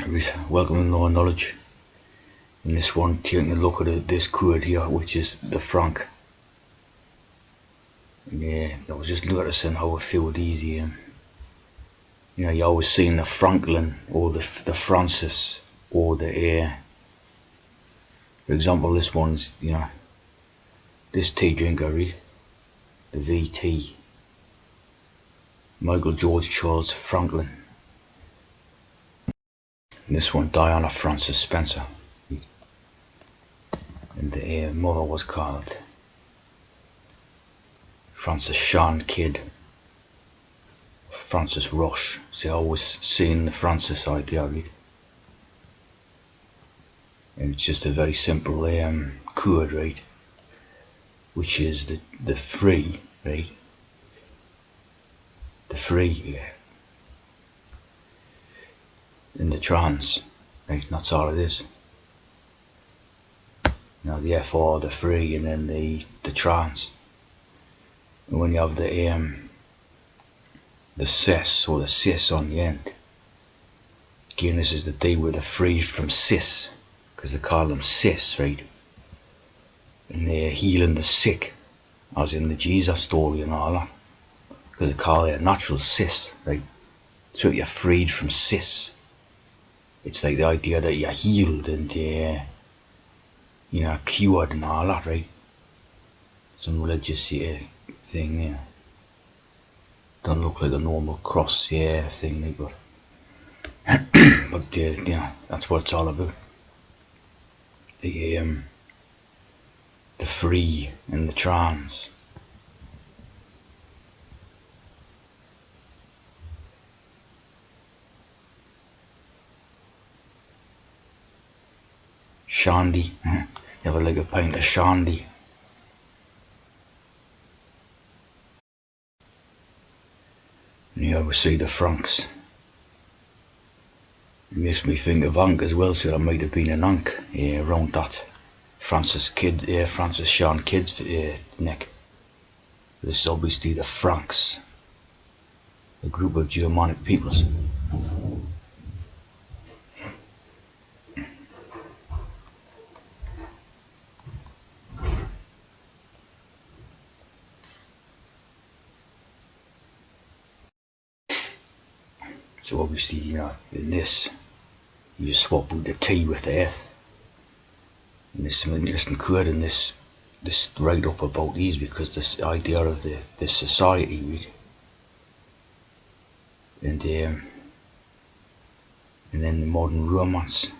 Welcome to Law and Knowledge. In this one, taking a look at this code here, which is the franc. Yeah, I was just noticing how a few of these you always seeing the Franklin or the Francis or the for example, this one's this tea drink I read, the VT, Michael George Charles Franklin. And this one, Diana Frances Spencer, and the mother was called Frances Sean Kidd, Frances Rush. See, I always seen the Frances idea, read. And it's just a very simple code, right? Which is the free, right? The free, yeah. And the trans, right? That's all it is. Now the FR, the free, and then the trans. And when you have the cis or the cis on the end, again, this is the D with the free from cis, because they call them cis, right? And they're healing the sick, as in the Jesus story and all that, because they call it a natural cis, right? So you're freed from cis. It's like the idea that you're healed and cured and all that, right? Some religious thing, yeah. Don't look like a normal cross, thing, but that's what it's all about. The free and the trans. Shandy, you have like a pint of shandy. And you always see the francs. It makes me think of Ankh as well, so that might have been an Ankh around that Francis Sean Kidd's neck. This is obviously the Franks, a group of Germanic peoples. So obviously, in this, you swap with the T with the F. And there's some interesting code in this right up about these, because this idea of the society, really. And then the modern romance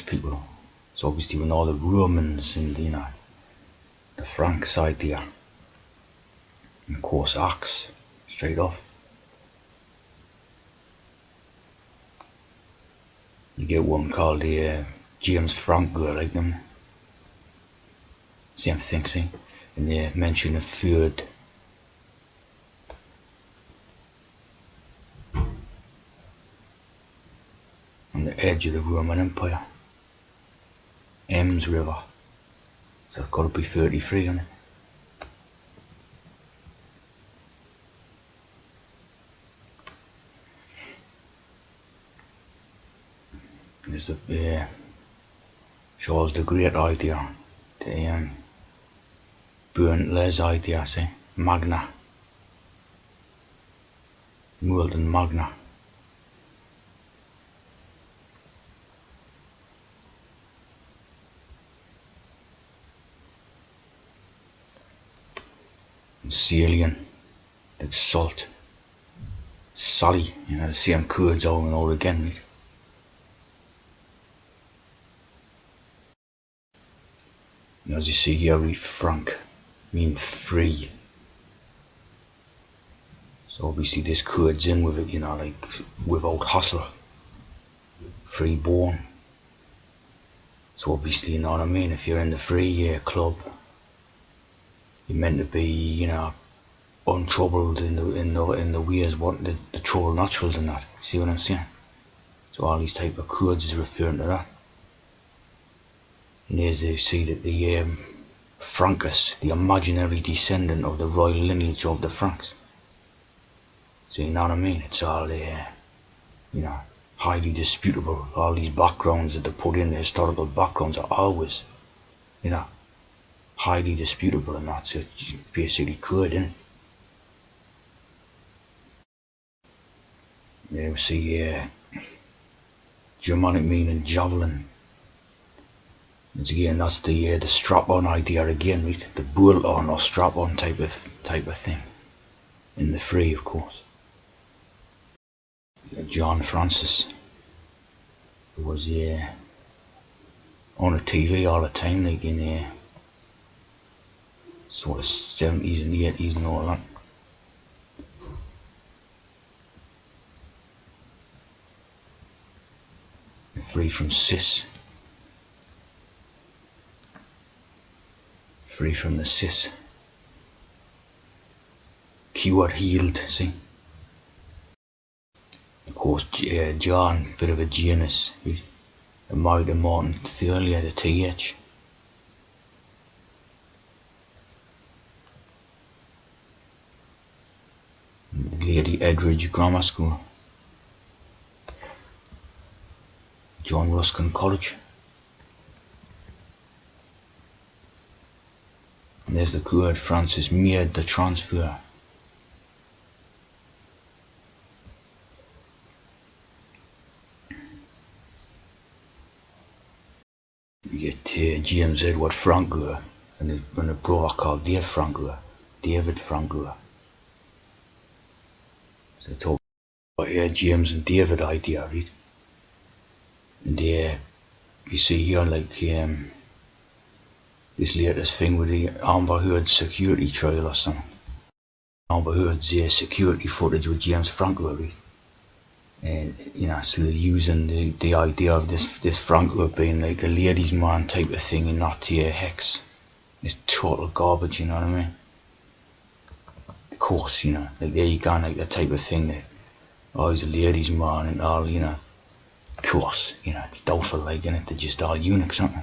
people. So obviously when all the Romans and the Franks idea, and of course Axe, straight off. You get one called the James Franco, like them. Same thing, see? And they mention a third. On the edge of the Roman Empire. Ems River. So it's got to be 33 on it. There's the Charles the Great idea, the burnt les idea, see, Magna, Molten Magna. And Salient, like salt, Sally, the same codes over and over again, right? As you see here, read franc, mean free. So obviously this code's in with it, like without hassle, free born. So obviously, what I mean, if you're in the free club, you're meant to be, untroubled in the ways what the trouble naturals and that. See what I'm saying? So all these type of codes is referring to that. And there's you see that the Francus, the imaginary descendant of the royal lineage of the Franks. So you know what I mean? It's all highly disputable. All these backgrounds that they put in, the historical backgrounds, are always, you know, highly disputable, and that's it. Basically could, innit? Yeah, we see Germanic meaning javelin. It's again, that's the strap-on idea again, right? The bolt-on or strap-on type of thing. In the free, of course. John Francis, who was on the TV all the time, like in sort of 70s and 80s and all that. Free from cis. Free from the cis. Cured, healed, see? Of course, John, bit of a genius. Married to Martin Thurley at the TH. Lady Edridge Grammar School. John Ruskin College. And there's the good Francis made the transfer. You get James Edward Francoeur and a brother called David Francoeur. So they talk about James and David idea, right? And you see here, like this latest thing with the Amber Heard security trial or something. Amber Heard's security footage with James Francoeur, right? And so they're using the idea of this Francoeur being like a ladies' man type of thing and not hex. It's total garbage, you know what I mean? Of course, like there you go, like the type of thing that, oh, he's a ladies' man and all, of course, it's doubtful, like, innit? They're just all eunuchs, aren't they?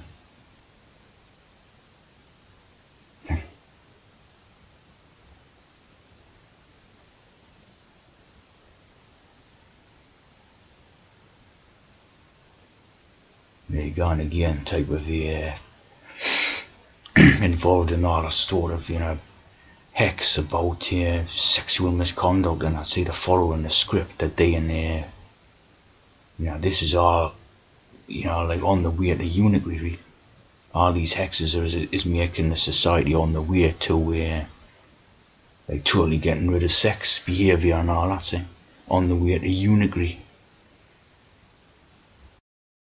There you go, and again, type of involved in all a sort of, hex about sexual misconduct, and I'd say they're following the script that they and this is all, like on the way to eunuchry, really. All these hexes is making the society on the way to like totally getting rid of sex behaviour and all that, see? On the way to eunuchry.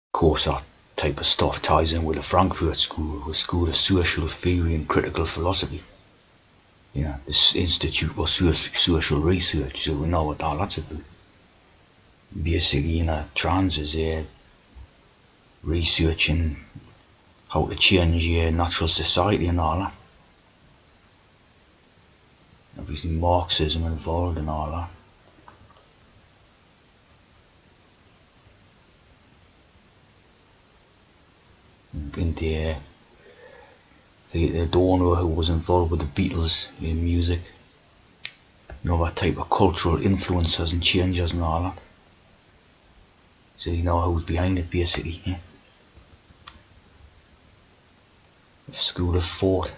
Of course, that type of stuff ties in with the Frankfurt School, the School of Social Theory and Critical Philosophy. This Institute for Social Research, so we know what all that's about. Basically, trans is researching how to change natural society and all that. Obviously, Marxism involved and all that. And the donor who was involved with the Beatles in music, that type of cultural influences and changes and all that. So you know who's behind it, basically. Yeah? The School of Thought.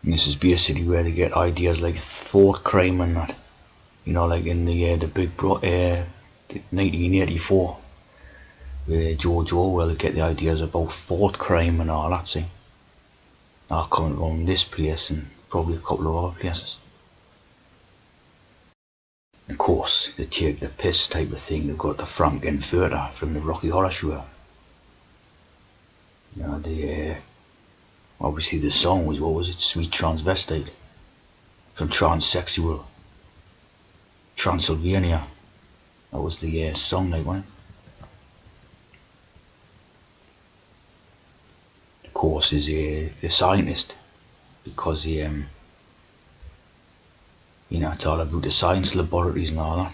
And this is basically where they get ideas like thought crime and that. Like in the Big Brother, 1984, where George Orwell get the ideas about thought crime and all that, see? Are coming from this place and probably a couple of other places. Of course, they take the piss type of thing. They've got the Frankenfurter from the Rocky Horror Show. Obviously the song was, what was it, Sweet Transvestite, from Transsexual Transylvania. That was the song, like, wasn't it? Of course, is a scientist, because it's all about the science laboratories and all that.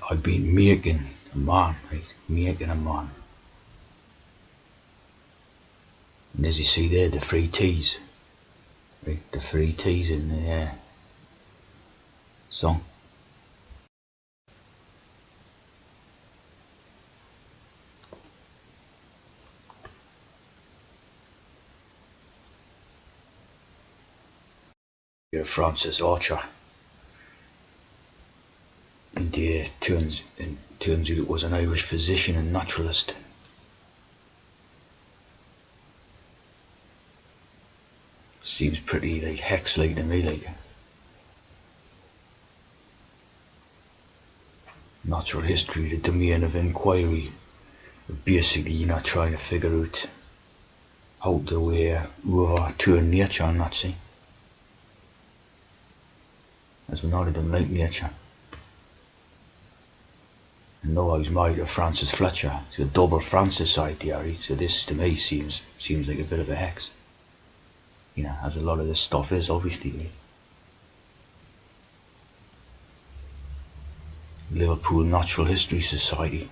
I've been making a man, right? Making a man. And as you see there, the three T's, right? The three T's in the song. Francis Archer, and turns out it was an Irish physician and naturalist. Seems pretty like hex-like to me, like natural history, the domain of inquiry. Basically, you're not trying to figure out how to overturn nature and that, see. As we know, they don't like nature. And no, I was married to Francis Fletcher. It's a double Francis idea, right? So this to me seems like a bit of a hex. You know, as a lot of this stuff is, obviously. Right? Liverpool Natural History Society.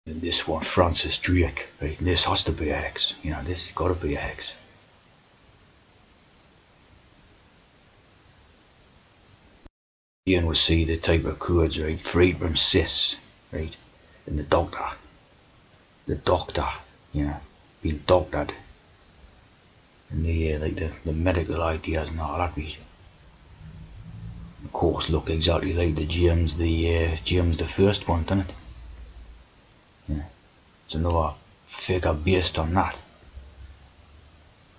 And this one, Francis Drake, right? And this has to be a hex. You know, this has got to be a hex. Again, we'll see the type of codes, right? Freed from cis, right? And the doctor, you know, being doctored. And the medical ideas and all that, right? Of course, look exactly like the James the first one, doesn't it? Yeah. It's another figure based on that.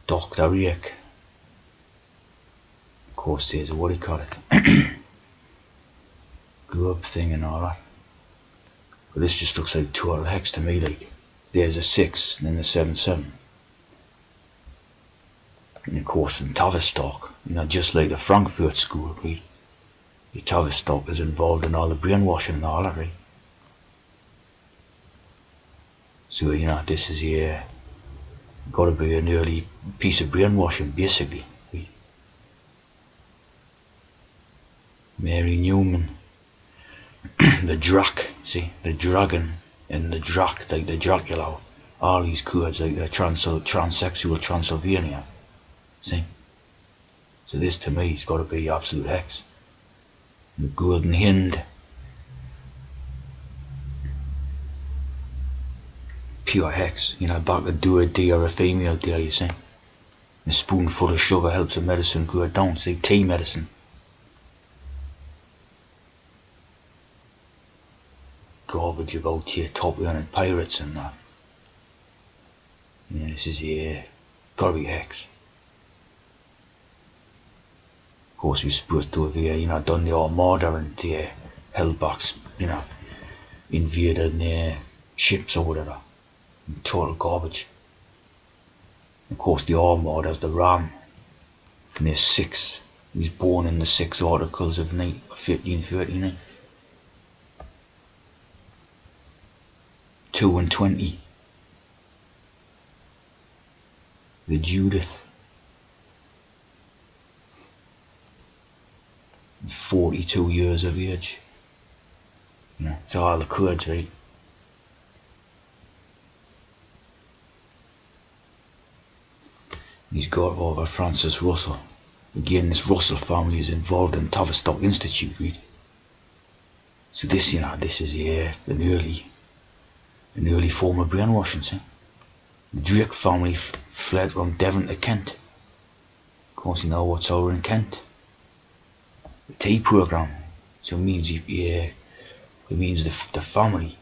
Dr. Rick. Of course, there's what do you call it? Globe thing and all that. But this just looks like total hex to me, like. There's a 6 and then the 7-7. And of course in Tavistock, you know, just like the Frankfurt school, right? Tavistock is involved in all the brainwashing and all that, right? So, you know, this is got to be an early piece of brainwashing, basically. Right? Mary Newman, the Drac, see, the dragon and the Drac, like the Dracula, all these codes, like the transsexual Transylvania, see. So this to me has got to be absolute hex. The Golden Hind, pure hex, you know, back to do a D or a female deer, you see. A spoonful of sugar helps a medicine go down, see, tea medicine. Garbage about your top earning pirates and that. Yeah, this is gotta be hex. Of course, we're supposed to have you know, done the Armada and held back, you know, invaded ships or whatever. Total garbage. Of course, the Armada's the Ram. And there's 6. He was born in the 6 articles of 1539. 2 and 20. The Judith. 42 years of age. You know, it's all the codes, right? He's got over Francis Russell. Again, this Russell family is involved in Tavistock Institute, right? So this, you know, this is an early form of brainwashing, see? The Drake family fled from Devon to Kent. Of course, you know what's over in Kent. The tea program. So it means it means the family,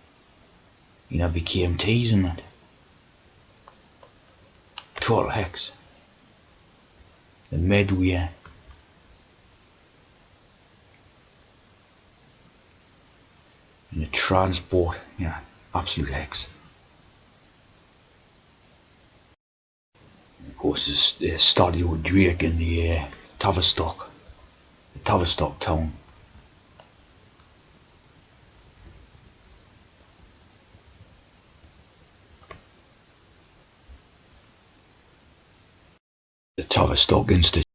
you know, became teas and that. Total hex. The Medway. And the transport, you know, absolute hex. And of course, there's study with Drake in the Tavistock town. The Tavistock Institute.